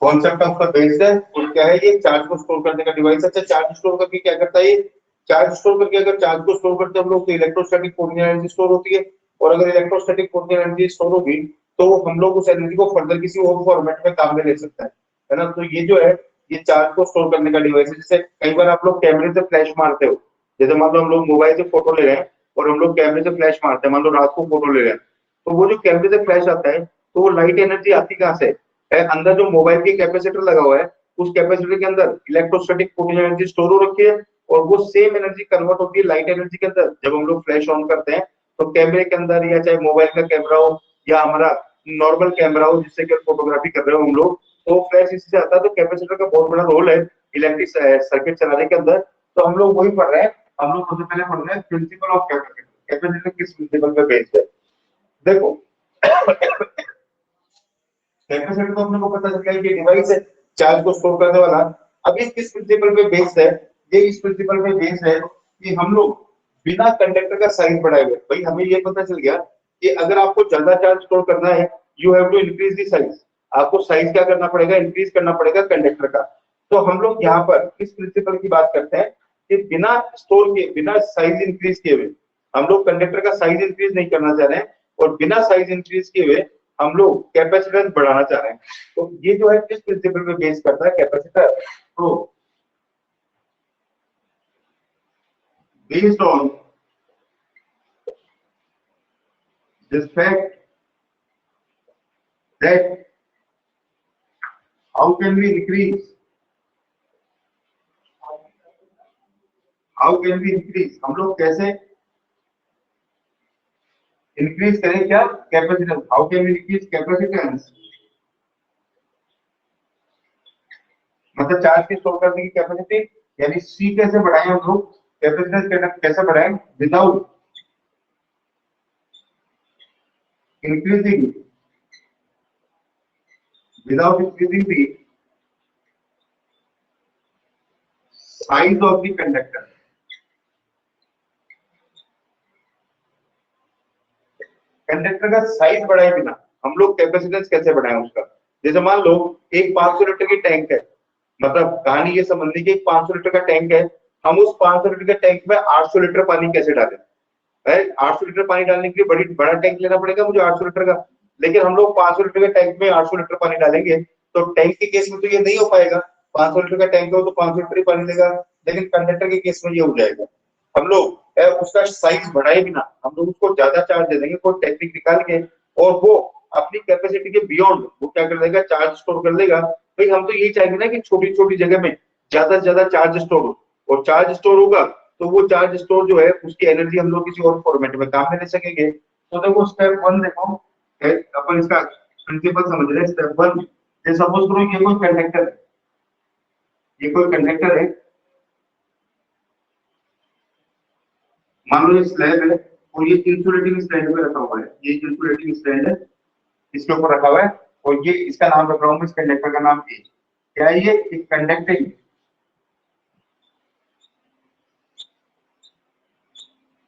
Speaker 1: concept of the based है, वो क्या है? ये चार्ज को स्टोर करने का डिवाइस। अच्छा, चार्ज स्टोर करके क्या करता है? ये चार्ज स्टोर करके, अगर चार्ज को स्टोर करते हैं हम लोग, तो इलेक्ट्रोस्टैटिक पोटेंशियल एनर्जी स्टोर होती है। और अगर इलेक्ट्रोस्टैटिक पोटेंशियल एनर्जी स्टोर होगी तो हम लोग उस एनर्जी को फर्दर किसी और फॉर्मेट में काम में ले सकते हैं, है ना। तो ये जो है, ये चार्ज को स्टोर करने का डिवाइस है। जैसे कई बार आप लोग कैमरे से फ्लैश मारते हो, जैसे मान लो हम लोग मोबाइल से फोटो ले रहे हैं और हम लोग कैमरे से फ्लैश मारते हैं, मान लो रात को फोटो ले रहे हैं, तो वो जो कैमरे से फ्लैश आता है, तो वो लाइट एनर्जी आती कहाँ से है? अंदर जो मोबाइल की कैपेसिटर लगा हुआ है, उस कैपेसिटर के अंदर इलेक्ट्रोस्टैटिक पोटेंशियल एनर्जी स्टोर हो रखी है, और वो सेम एनर्जी कन्वर्ट होती है लाइट एनर्जी के अंदर। जब हम लोग फ्लैश ऑन करते हैं तो कैमरे के अंदर, या चाहे मोबाइल का कैमरा हो या हमारा नॉर्मल कैमरा हो जिससे कि फोटोग्राफी कर रहे हो हम लोग, तो फ्लैश इससे आता है। तो कैपेसिटर का बहुत बड़ा रोल है इलेक्ट्रिक सर्किट चलाने के अंदर। तो हम लोग वही पढ़ रहे हैं। हम लोग सबसे पहले पढ़ रहे हैं प्रिंसिपल ऑफ कैपेसिटर। कैपेसिटर किस प्रिंसिपल पे बेस्ड है? देखो कैपेसिटर तो अपने को पता चल गया कि डिवाइस है चार्ज को स्टोर करने वाला। अब ये किस प्रिंसिपल पे बेस्ड है? ये इस प्रिंसिपल पे बेस्ड है कि हम लोग बिना कंडक्टर का साइज बढ़ाए हुए, भाई हमें ये पता चल गया कि अगर आपको ज्यादा चार्ज स्टोर करना है, you have to increase the size. आपको साइज क्या करना पड़ेगा? इंक्रीज करना पड़ेगा कंडक्टर का। तो हम लोग यहाँ पर किस प्रिंसिपल की बात करते हैं? कि बिना स्टोर के, बिना साइज इंक्रीज किए हुए हम लोग कंडक्टर का साइज इंक्रीज नहीं करना चाह रहे हैं, और बिना साइज इंक्रीज किए हुए हम लोग कैपेसिटेंस बढ़ाना चाह रहे हैं। तो ये जो है किस प्रिंसिपल पे बेस करता है कैपेसिटर? तो based on this fact that how can we increase, how can we increase, हम लोग कैसे इंक्रीज करें क्या capacitance, how can we increase capacitance, मतलब चार्ज की स्टोर करने की कैपेसिटी, यानी सी कैसे बढ़ाएं हम लोग, कैपेसिटेंस कैसे बढ़ाएं without increasing, without increasing the size of the conductor. Conductor का साइज बढ़ाए बिना हम लोग कैपेसिटेंस कैसे बढ़ाएं उसका? जैसे मान लो एक 500 लीटर की टैंक है, मतलब कहानी ये समझने की, एक 500 लीटर का टैंक है, हम उस 500 लीटर के टैंक में 800 लीटर पानी कैसे डालें? 800 लीटर पानी डालने के लिए बड़ा टैंक लेना पड़ेगा मुझे 800 लीटर का, लेकिन हम लोग 500 लीटर के टैंक में 800 लीटर पानी डालेंगे तो टैंक के केस में तो ये नहीं हो पाएगा। 500 लीटर का टैंक हो तो 500 लीटर ही पानी लेगा, लेकिन कंडक्टर के केस में ये हो जाएगा। हम लोग उसका साइज बढ़ाए बिना हम लोग उसको ज्यादा चार्ज दे देंगे, कोई टेक्निक निकाल के, और वो अपनी कैपेसिटी के बियॉन्ड वो क्या कर देगा, चार्ज स्टोर कर लेगा। भाई हम तो यही चाहेंगे ना कि छोटी छोटी जगह में ज्यादा से ज्यादा चार्ज स्टोर हो, और चार्ज स्टोर होगा तो वो चार्ज स्टोर जो है उसकी एनर्जी हम लोग किसी और फॉर्मेट में काम में ले सकेंगे। तो देखो स्टेप वन देखो, अपन इसका प्रिंसिपल समझ रहे हैं। स्टेप वन, ये सपोज करो ये कोई कंडक्टर है, ये कोई कंडक्टर है, मान लो ये स्लैब है और ये इंसुलेटिंग स्टैंड पे रखा हुआ है, ये इंसुलेटिंग स्टैंड है, इसके ऊपर रखा हुआ है, और ये इसका नाम रख रहा हूं, इस कंडक्टर का नाम ए। क्या है ये? एक कंडक्टिंग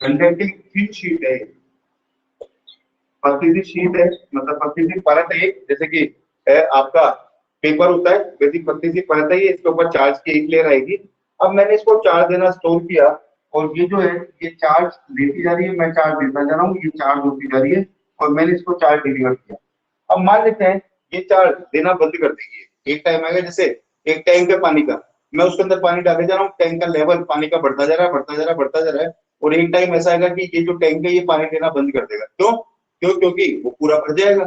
Speaker 1: थिन शीट है, पतली सी शीट है, मतलब पतली सी परत है, जैसे कि आपका पेपर होता है वैसी पतली सी परत है, ये इसके ऊपर चार्ज की एक लेयर आएगी। अब मैंने इसको चार्ज देना स्टोर किया, और ये जो है ये चार्ज लेती जा रही है, मैं चार्ज देता जा रहा हूँ, ये चार्ज होती जा रही है, और मैंने इसको चार्ज डिलीवर किया। अब मान लेते हैं ये चार्ज देना बंद कर देगी, एक टाइम आएगा जैसे एक टैंक है पानी का, मैं उसके अंदर पानी डाले जा रहा हूँ, टैंक का लेवल पानी का बढ़ता जा रहा है, बढ़ता जा रहा है, बढ़ता जा रहा है, और एक टाइम ऐसा आएगा कि ये जो टैंक है ये पानी देना बंद कर देगा। क्यों? क्योंकि वो पूरा भर जाएगा,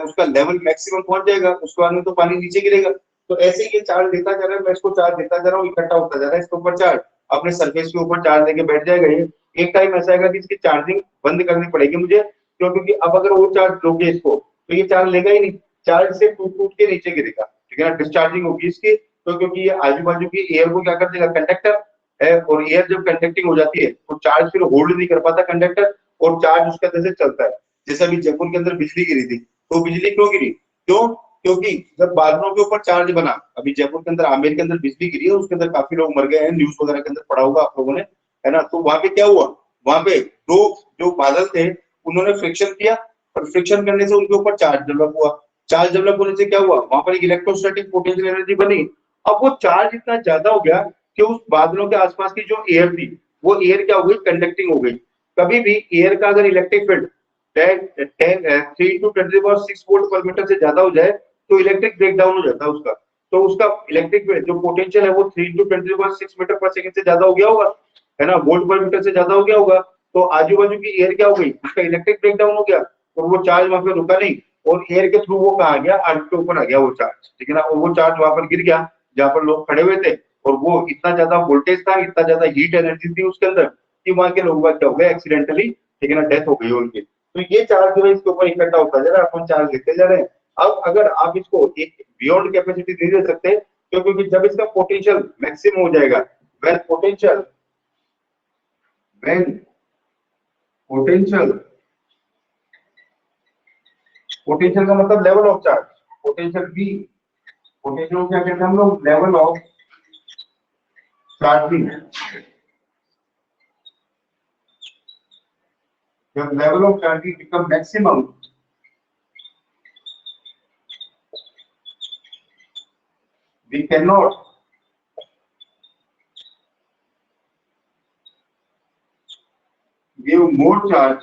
Speaker 1: उसका लेवल मैक्सिमम पहुंच जाएगा, उसके बाद में तो पानी नीचे गिरेगा। तो ऐसे ही ये चार्ज देता जा रहा है, मैं इसको चार्ज देता जा रहा हूँ, इकट्ठा होता जा रहा है, इसके ऊपर चार्ज अपने सरफेस के ऊपर चार्ज लेके बैठ जाएगा ये। एक टाइम ऐसा आएगा कि इसकी चार्जिंग बंद करनी पड़ेगी मुझे, क्यों? क्योंकि अब अगर वो चार्ज लोगे इसको तो ये चार्ज लेगा ही नहीं, चार्ज से टूट टूट के नीचे गिरेगा, ठीक है ना, डिस्चार्जिंग होगी इसकी। तो क्योंकि ये आजू बाजू की एयर को क्या कर देगा, कंडक्टर है, और एयर जब कंडक्टिंग हो जाती है तो चार्ज फिर होल्ड नहीं कर पाता कंडक्टर, और चार्ज उसके अंदर से चलता है। जैसे अभी जयपुर के अंदर बिजली गिरी थी, तो बिजली क्यों गिरी? क्यों? क्योंकि जब बादलों के ऊपर चार्ज बना, अभी जयपुर के अंदर आमेर के अंदर बिजली गिरी है, उसके अंदर काफी लोग मर गए हैं, न्यूज वगैरह के अंदर पढ़ा होगा आप लोगों ने, है ना। तो वहां पे क्या हुआ, वहां पे दो जो बादल थे उन्होंने फ्रिक्शन किया, और फ्रिक्शन करने से उनके ऊपर चार्ज डेवलप हुआ, चार्ज डेवलप होने से क्या हुआ, वहां पर एक इलेक्ट्रोस्टैटिक पोटेंशियल एनर्जी बनी। अब वो चार्ज इतना ज्यादा हो गया कि उस बादलों के आसपास की जो एयर थी वो एयर क्या हो गई, कंडक्टिंग हो गई। कभी भी एयर का अगर इलेक्ट्रिक फील्ड 3 × 10⁶ वोल्ट पर मीटर से ज्यादा हो जाए तो इलेक्ट्रिक ब्रेकडाउन हो जाता है उसका। तो उसका इलेक्ट्रिक जो पोटेंशियल है वो 3 × 10⁶ मीटर पर सेकंड से ज्यादा हो गया होगा, है ना, वोल्ट पर मीटर से ज्यादा हो गया होगा। तो आजू बाजू की एयर क्या हो गई, उसका इलेक्ट्रिक ब्रेकडाउन हो गया, और वो चार्ज वहां पे रुका नहीं, और एयर के थ्रू वो कहा गया, अर्थ के ऊपर आ गया वो चार्ज, ठीक है ना, और वो चार्ज वहां पर गिर गया जहां पर लोग खड़े हुए थे, और वो इतना ज्यादा वोल्टेज था, इतना ज्यादा हीट एनर्जी थी उसके अंदर कि वहां के लोगों का क्या हो गया, एक्सीडेंटली, ठीक है ना, डेथ हो गई उनकी। तो ये चार्ज जो है इसके ऊपर इकट्ठा होता जा रहा है, अपन चार्ज लेते जा रहे हैं। अब अगर आप इसको एक बियॉन्ड कैपेसिटी नहीं दे सकते, क्योंकि जब इसका पोटेंशियल मैक्सिमम हो जाएगा, when potential when potential potential का मतलब level of charge, potential V, potential क्या कहते हैं हम लोग, लेवल ऑफ चार्जिंग। जब level of charging become maximum, we cannot more charge,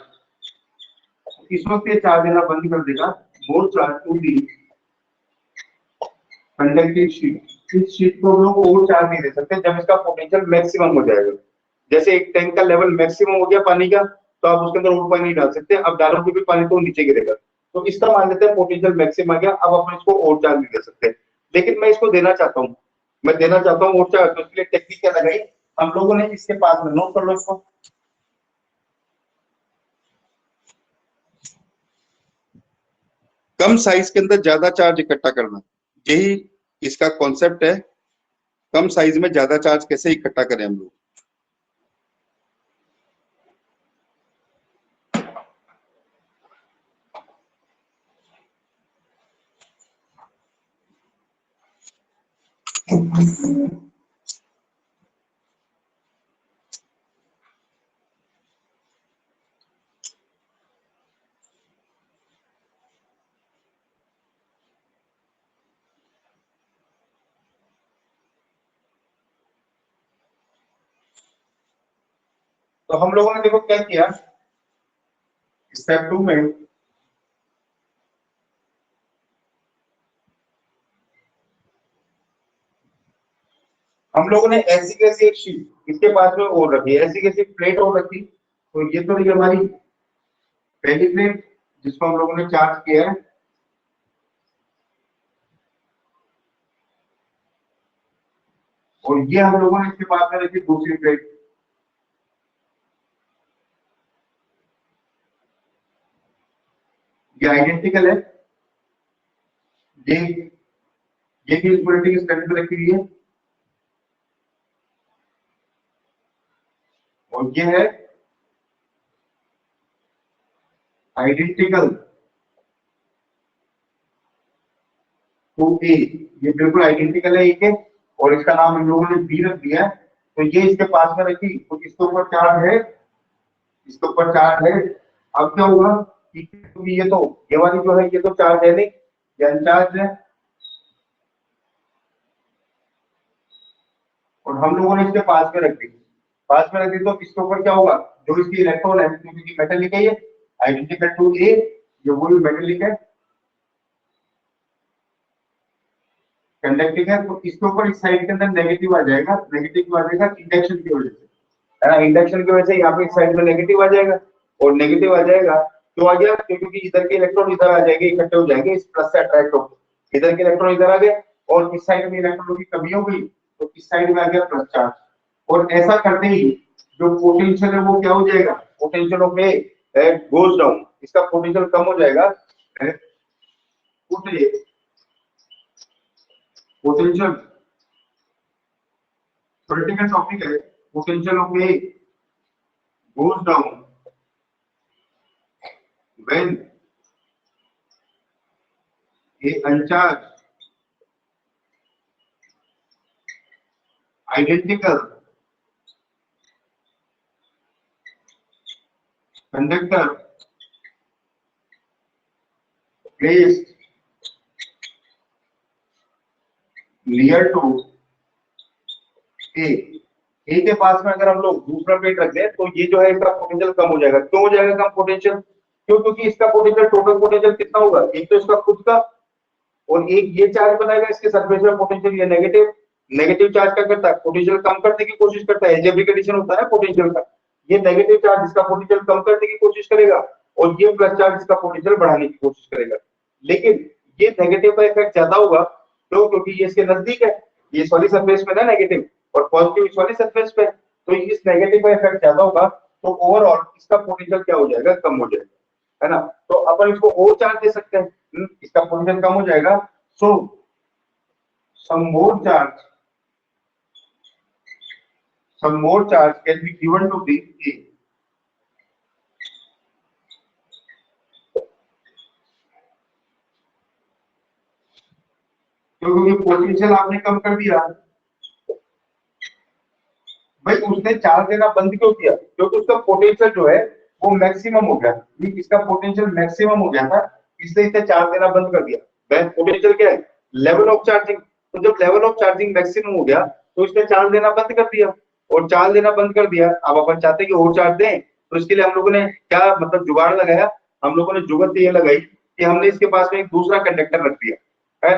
Speaker 1: इस वक्त ये चार्ज देना बंद कर देगा, more charge to the conducting sheet. इस शीट को हम लोग और चार्ज नहीं दे सकते जब इसका पोटेंशियल मैक्सिमम हो जाएगा। जैसे एक टैंक का लेवल मैक्सिमम हो गया पानी का, तो आप उसके अंदर और पानी नहीं डाल सकते, अब डालोगे भी पानी तो नीचे गिरेगा। तो इसका मान लेते हैं पोटेंशियल मैक्सिमम आ गया, अब अपन इसको और चार्ज नहीं दे सकते। लेकिन मैं इसको देना चाहता हूँ, मैं देना चाहता हूँ और चार्ज, तो इसके लिए टेक्निक क्या लगाई हम लोगों ने, इसके पास में नोट कर लो इसको। कम साइज के अंदर ज्यादा चार्ज इकट्ठा करना, यही इसका कॉन्सेप्ट है। कम साइज में ज्यादा चार्ज कैसे इकट्ठा करें हम लोग। तो हम लोगों ने देखो क्या किया, स्टेप 2 में हम लोगों ने ऐसी कैसी एक शीट इसके पास में और रखी, ऐसी कैसी प्लेट और रखी। तो ये तो रही हमारी पहली प्लेट जिसको हम लोगों ने चार्ज किया है, और ये हम लोगों ने इसके पास में रखी दूसरी प्लेट। ये आइडेंटिकल है, ये भी इक्वलिटी स्टैंड पे रखी हुई है, और ये है आइडेंटिकल टू ए, ये बिल्कुल आइडेंटिकल है ए के, और इसका नाम हम लोगों ने बी रख दिया है। तो ये इसके पास में रखी, तो इसके ऊपर चार्ज है, इसके ऊपर चार्ज है। अब क्या होगा कि ये तो ये वाली जो है ये तो चार्ज है नहीं, ये अनचार्ज है, और हम लोगों ने इसके पास में रख दी, पास में रख दी। तो इसके ऊपर क्या होगा, जो इसकी इलेक्ट्रॉन है क्योंकि मेटेलिक है, ये आइडेंटिकल टू ए, ये वो भी मेटेलिक है, कंडक्टिंग है। तो इसके ऊपर इस साइड के अंदर नेगेटिव आ जाएगा, नेगेटिव आ जाएगा इंडक्शन की वजह से, है ना। इंडक्शन की वजह से यहाँ पे इस साइड में नेगेटिव आ जाएगा, और नेगेटिव आ जाएगा तो आ गया क्योंकि इधर के इलेक्ट्रॉन इधर आ जाएंगे, इकट्ठे हो जाएंगे, इस प्लस से अट्रैक्ट होकर इधर के इलेक्ट्रॉन इधर आ गए, और इस साइड में इलेक्ट्रॉनों की कमी हो गई, तो इस साइड में आ गया प्लस चार्ज। और ऐसा करते ही जो पोटेंशियल है वो क्या हो जाएगा, potential of A goes down, इसका पोटेंशियल कम हो जाएगा। पोटेंशियल पॉलिटिकल टॉपिक है, potential of A goes down when a uncharged identical conductor placed near to ए के पास में अगर हम लोग दूसरा प्लेट रख दें तो ये जो है इसका पोटेंशियल कम हो जाएगा। क्यों हो जाएगा कम पोटेंशियल, क्यों, क्योंकि इसका पोटेंशियल टोटल पोटेंशियल कितना होगा, एक तो इसका खुद का, और एक ये चार्ज बनाएगा इसके सरफेस में पोटेंशियल, ये नेगेटिव, नेगेटिव चार्ज क्या करता है, पोटेंशियल कम करने की कोशिश करता है, एल्जेब्रिक एडिशन होता है पोटेंशियल का। ये नेगेटिव चार्ज इसका पोटेंशियल कम करने की कोशिश करेगा, और ये प्लस चार्ज इसका पोटेंशियल बढ़ाने की कोशिश करेगा। लेकिन ये नेगेटिव का इफेक्ट ज्यादा होगा, तो क्योंकि ये इसके नजदीक है, ये इस वाली सरफेस में ना नेगेटिव, और पॉजिटिव इस वाली सरफेस पे, तो इस नेगेटिव का इफेक्ट ज्यादा होगा, तो ओवरऑल इसका पोटेंशियल क्या हो जाएगा, कम हो जाएगा, है ना। तो अपन इसको और चार्ज दे सकते हैं, इसका पोटेंशियल कम हो जाएगा, सो some more charge can be given to the A. क्योंकि पोटेंशियल आपने कम कर दिया, भाई उसने चार्ज देना बंद क्यों किया, क्योंकि उसका पोटेंशियल जो है वो मैक्सिमम हो गया, इसका पोटेंशियल मैक्सिमम हो गया था, इसलिए इसने चार्ज देना बंद कर दिया। पोटेंशियल क्या है, लेवल ऑफ चार्जिंग, तो जब लेवल ऑफ चार्जिंग मैक्सिमम हो गया तो इसने चार्ज देना बंद कर दिया, और चार्ज देना बंद कर दिया। अब अपन चाहते हैं कि और चार्ज दें, तो इसके लिए हम लोगों ने क्या मतलब जुगाड़ लगाया, हम लोगों ने जुगत ये लगाई कि हमने इसके पास में एक दूसरा कंडक्टर रख दिया।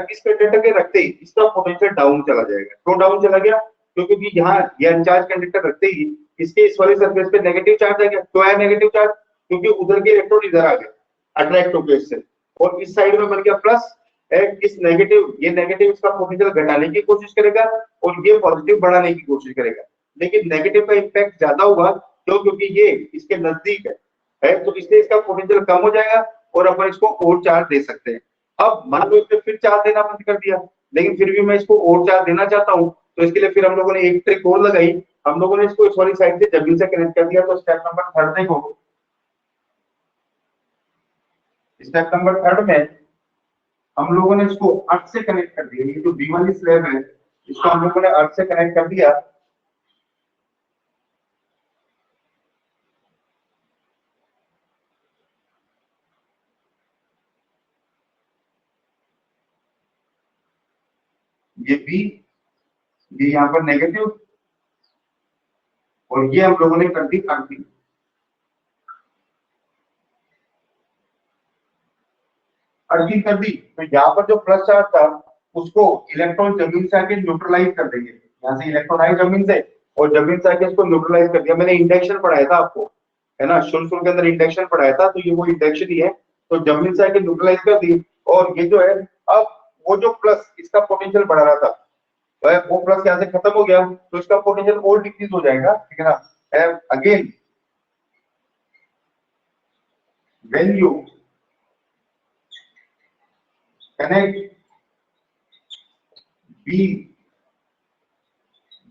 Speaker 1: इस कंडक्टर के रखते ही इसका पोटेंशियल डाउन चला जाएगा। क्यों डाउन चला गया? क्योंकि यहाँ ये अनचार्ज कंडक्टर रखते ही इसके इस वाली सरफेस पे नेगेटिव चार्ज आ गया। तो है नेगेटिव चार्ज क्योंकि उधर के इलेक्ट्रॉन इधर आ गए अट्रैक्ट होकर इससे, और इस साइड में बन गया प्लस। इस नेगेटिव, ये नेगेटिव इसका पोटेंशियल घटाने की कोशिश करेगा और ये पॉजिटिव बढ़ाने की कोशिश करेगा, लेकिन नेगेटिव का इम्पैक्ट ज्यादा होगा। क्यों? क्योंकि ये इसके नजदीक है तो इसलिए इसका पोटेंशियल कम हो जाएगा और अपन इसको और चार्ज दे सकते हैं। अब मान लो इसने फिर चार्ज देना बंद कर दिया, लेकिन फिर भी मैं इसको और चार्ज देना चाहता हूँ, तो इसके लिए फिर हम लोगों ने एक ट्रिक और लगाई। हम लोगों ने इसको इस वाली साइड से जमीन से कनेक्ट कर दिया। तो स्टेप नंबर 3 देखो, स्टेप नंबर 3 में हम लोगों ने इसको अर्थ से कनेक्ट कर दिया। ये जो बी वाली स्लैब है इसको हम लोगों ने अर्थ से कनेक्ट कर दिया। ये बी, ये यहाँ पर नेगेटिव, और ये हम लोगों ने कर दी अर्थिंग। अर्थिंग कर दी तो यहाँ पर जो प्लस चार्ज था उसको इलेक्ट्रॉन जमीन से आके न्यूट्रलाइज कर देंगे। यहाँ से इलेक्ट्रॉन आए जमीन से और जमीन से आके इसको न्यूट्रलाइज कर दिया। मैंने इंडक्शन पढ़ाया था आपको, है ना, शुरू के अंदर इंडक्शन पढ़ाया था, तो ये वो इंडक्शन ही है। तो जमीन से आके न्यूट्रलाइज कर दी, और ये जो है अब वो जो प्लस इसका पोटेंशियल बढ़ा रहा था वो प्लस यहाँ से खत्म हो गया, तो इसका पोटेंशियल और डिक्रीज हो जाएगा, ठीक है ना। Again when you connect B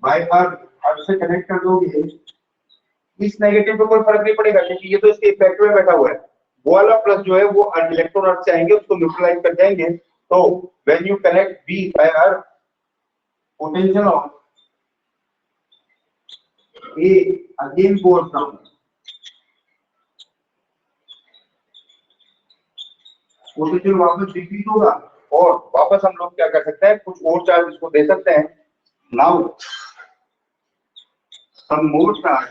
Speaker 1: by earth से कनेक्ट कर दोगे, इस नेगेटिव पे कोई फर्क नहीं पड़ेगा क्योंकि ये तो इसके इफेक्ट में बैठा हुआ है। वो वाला प्लस जो है वो इलेक्ट्रॉन अर्थ से आएंगे, उसको न्यूट्रलाइज कर जाएंगे। तो when you connect B by earth, potential of A again goes down. Potential वापस डिक्रीज होगा और वापस हम लोग क्या कर सकते हैं, कुछ और चार्ज इसको दे सकते हैं। Now some more charge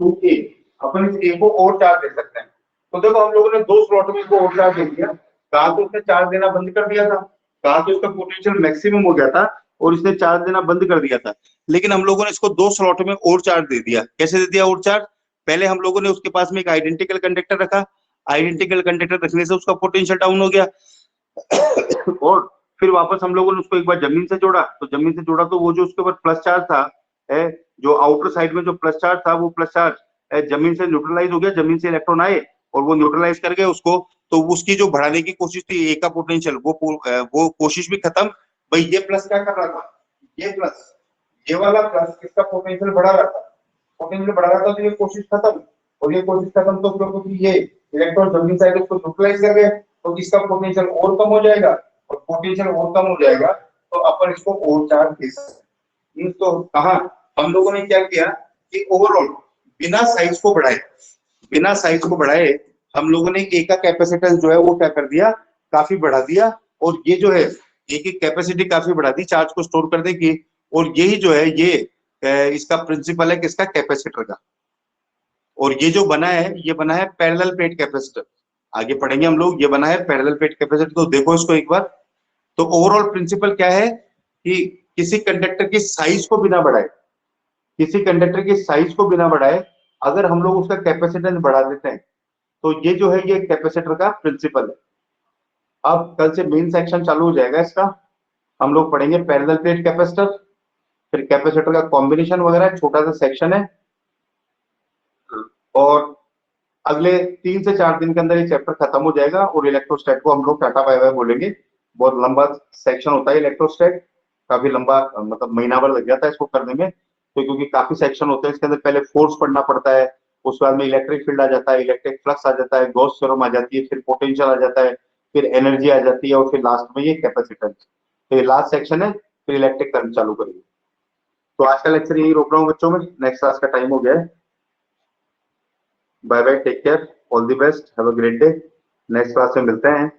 Speaker 1: to A, अपन इस ए को और चार्ज दे सकते हैं। तो देखो हम लोगों ने 2 स्लॉट में इसको और चार्ज दे दिया। कहा तो उसने चार्ज देना बंद कर दिया था, कहा तो इसका पोटेंशियल मैक्सिमम हो गया था और इसने चार्ज देना बंद कर दिया था, लेकिन हम लोगों ने इसको 2 स्लॉट में और चार्ज दे दिया। कैसे दे दिया और चार्ज? पहले हम लोगों ने उसके पास में एक आइडेंटिकल कंडक्टर रखा, आइडेंटिकल कंडक्टर रखने से उसका पोटेंशियल डाउन हो गया और फिर वापस हम लोगों ने उसको एक बार जमीन से जोड़ा। तो जमीन से जोड़ा तो वो जो उसके ऊपर प्लस चार्ज था, जो आउटर साइड में जो प्लस चार्ज था, वो प्लस चार्ज जमीन से न्यूट्रलाइज हो गया। जमीन से इलेक्ट्रॉन आए और वो न्यूट्रलाइज कर गए उसको, तो उसकी जो बढ़ाने की कोशिश थी ए का पोटेंशियल, वो कोशिश भी खत्म। भाई ये प्लस क्या कर रहा था, ये प्लस, ये वाला प्लस इसका पोटेंशियल बढ़ा रहा था, पोटेंशियल बढ़ा रहा था, तो ये कोशिश खत्म। और ये कोशिश खत्म तो क्योंकि ये इलेक्ट्रॉन जमीन साइड उसको न्यूट्रलाइज कर गए, तो इसका पोटेंशियल और कम हो जाएगा, और पोटेंशियल और कम हो जाएगा तो अपन इसको और चार्ज दे सकते हैं। तो कहा हम लोगों ने क्या किया कि ओवरऑल बिना साइज को बढ़ाए, बिना साइज को बढ़ाए हम लोगों ने ए का कैपेसिटेंस जो है वो क्या कर दिया, काफी बढ़ा दिया। और ये जो है ए की कैपेसिटी काफी बढ़ा दी, चार्ज को स्टोर करने की। और यही जो है ये इसका प्रिंसिपल है किसका, कैपेसिटर का। और ये जो बना है, ये बना है पैरेलल प्लेट कैपेसिटर। आगे पढ़ेंगे हम लोग, ये बना है पैरेलल प्लेट कैपेसिटर। तो देखो इसको एक बार। तो ओवरऑल प्रिंसिपल क्या है कि किसी कंडक्टर की साइज को बिना बढ़ाए, किसी कंडक्टर की साइज को बिना बढ़ाए अगर हम लोग उसका कैपेसिटेंस बढ़ा देते हैं, तो ये जो है ये कैपेसिटर का प्रिंसिपल है। अब कल से मेन सेक्शन चालू हो जाएगा इसका, हम लोग पढ़ेंगे पैरेलल प्लेट कैपेसिटर, फिर कैपेसिटर का कॉम्बिनेशन वगैरह, छोटा सा सेक्शन है। और अगले 3 से 4 दिन के अंदर ये चैप्टर खत्म हो जाएगा और इलेक्ट्रोस्टैट को हम लोग टाटा बाय बाय बोलेंगे। बहुत लंबा सेक्शन होता है इलेक्ट्रोस्टैट, काफी लंबा, मतलब महीना भर लग जाता है इसको करने में। तो क्योंकि काफी सेक्शन होते हैं इसके अंदर, पहले फोर्स पढ़ना पड़ता है, उसके बाद में इलेक्ट्रिक फील्ड आ जाता है, इलेक्ट्रिक फ्लक्स आ जाता है, गॉस थ्योरम आ जाती है, फिर पोटेंशियल आ जाता है, फिर एनर्जी आ जाती है, और फिर लास्ट में ये कैपेसिटेंस। तो ये लास्ट सेक्शन है, फिर इलेक्ट्रिक करंट चालू करेंगे। तो आज का लेक्चर यही रोक रहा हूँ बच्चों में, नेक्स्ट क्लास का टाइम हो गया है। Bye bye, take care, all the best, have a great day. Next class में मिलते हैं।